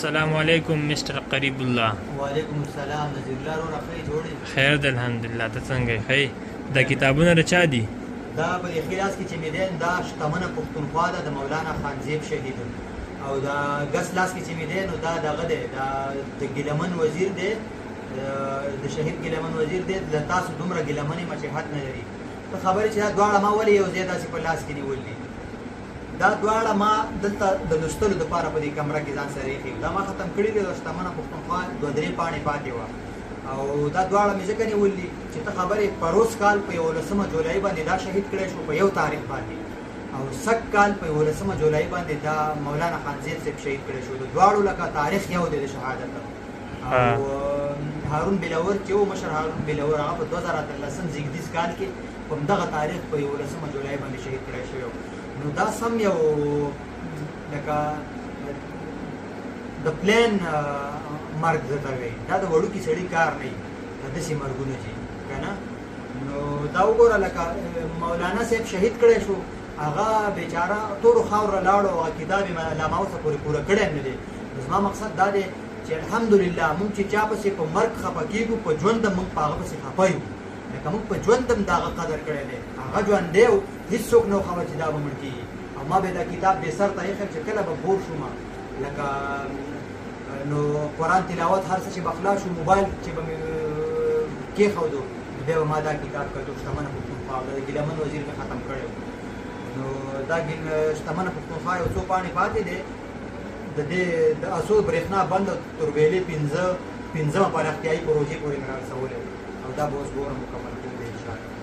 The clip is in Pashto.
السلام علیکم مستر قریب الله. وعلیکم السلام وزیر الله رو راخی جوړی خیر ده الحمدلله. ته څنګه یې؟ دا کتابونه د چا دي؟ دا په اخلاص کې چې مې دا شتمنه پښتونخوا ده د مولانا خانزیب شهيد او دا ګس لاس کې چې مې نو دا دغه ده د ګلمن وزیر ده د شهيد ګلمن وزیر ده د تاسو دومره ګلمنې مچحت نه لري. ته خبرې چې دا دواړه ما ولې یو ځای داسې په لاس کې نیولې دا دواړه ما دلته د لوستلو دپاره په دې کمره کې ځان سره ایښي دا ما ختم کړي دي د شتمنه پښتونخوا 2-3 پاڼې پاتې وه او دا دواړه مې ځکه نیولي چې ته خبرې پروس کال په 11 جولای باندې دا شهید کړی شو په یو تاریخ باندې او سږ کال په 11 جولای باندې دا مولانا خانزیب صاحب شهید کړی شو د دواړو لکه تاریخ یو دی د شهادت او هارون بلاور چې و مشر هارون بلاور هغه په 2013 زیږدیز کال کې په همدغه تاریخ په 11 جولای باندې شهید کړی شوی نو دا سم یو لکه د پلان مرګ زته وي دا د وړوکي سړي کار نه وي دا داسې مرګونه چې که نه نو دا وګوره لکه مولانا صاحب شهید کړی شو هغه بیچاره تورو خاوره لاړو او کتاب یې لا ما اوسه پورې پوره کړی هم نه دی زما مقصد دا دی چې الحمدلله موږ چې چا پسې په مرګ خفه کېږو په ژوند هم موږ په هغه پسې خفه یو لکه موږ په ژوند هم د هغه قدر کړی دی هغه ژوندی و هېڅوک نه خبر چې دا به مړ کېږي او ما به دا کتاب بې سر ته ایښی چې کله به بور شوم لکه نو قرآن تلاوت هر څه چې به خلاص شو موبایل چې به مې کېښودو بیا به ما دا کتاب کړو شتمنه پښتونخوا د ګلمن وزیر مې ختم کړی نو دا شتمنه پښتونخوا یو څو پاڼې پاتې دی د دې د اسو برېښنا بند توربېلې 15 پراختیایي پروژې پورې مې رارسولې او دا به اوس ګورم مکمل کړو انشاءالله